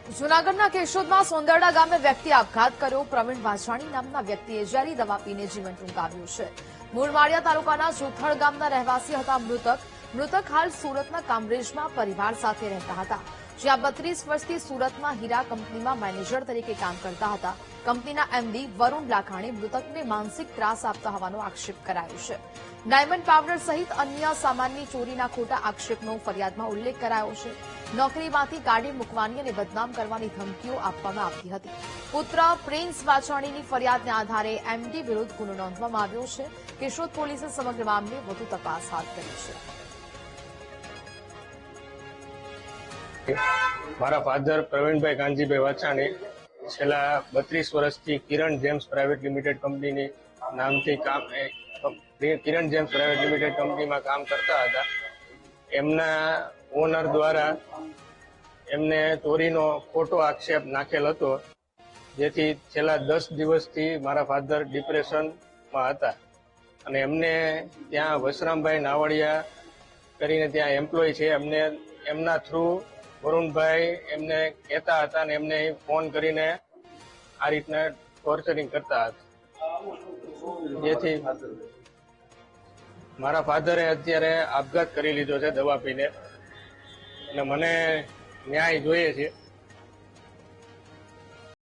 જૂનાગઢના કેશોદમાં સોંદરડા ગામે વ્યક્તિ આપઘાત કર્યો। પ્રવીણ વાછાણી નામના વ્યક્તિએ ઝેરી દવા પીને જીવન ટૂંકાવ્યું છે। મૂળ માળિયા તાલુકાના જોથળ ગામના રહેવાસી હતા મૃતક હાલ સુરતના કામરેજમાં પરિવાર સાથે રહેતા હતા, જ્યાં 32 વર્ષથી સુરતમાં હીરા કંપનીમાં મેનેજર તરીકે કામ કરતા હતા। કંપનીના એમડી વરુણ લાખાણી મૃતકને માનસિક ત્રાસ આપતા હોવાનો આક્ષેપ કરાયો છે। ડાયમંડ પાવડર સહિત અન્ય સામાનની ચોરીના ખોટા આક્ષેપનો ફરિયાદમાં ઉલ્લેખ કરાયો છે। નોકરીમાંથી કાઢી મૂકવાની અને બદનામ કરવાની ધમકીઓ આપવામાં આવતી હતી। પુત્ર પ્રિન્સ વાછાણીની ફરિયાદના આધારે એમડી વિરુદ્ધ ગુનો નોંધવામાં આવ્યો છે। કેશોદ પોલીસે સમગ્ર મામલે વધુ તપાસ હાથ ધરી છે। મારા ફાધર પ્રવીણભાઈ કાનજીભાઈ વાછાણી છેલ્લા 32 વર્ષથી કિરણ જેમ્સ પ્રાઇવેટ લિમિટેડ કંપનીની નામથી કિરણ જેમ્સ પ્રાઇવેટ લિમિટેડ કંપનીમાં કામ કરતા હતા। એમના ઓનર દ્વારા એમને ચોરીનો ખોટો આક્ષેપ નાખેલ હતો, જેથી છેલ્લા 10 દિવસથી મારા ફાધર ડિપ્રેશનમાં હતા અને એમને ત્યાં વસરામભાઈ નાવડિયા કરીને ત્યાં એમ્પ્લોય છે, એમના થ્રુ વરુણભાઈ એમને કહેતા હતા અને એમને ફોન કરીને આ રીતના ટોર્ચરિંગ કરતા હતા, જેથી મારા ફાધરે અત્યારે આપઘાત કરી લીધો છે દવા પીને, અને મને ન્યાય જોઈએ છે।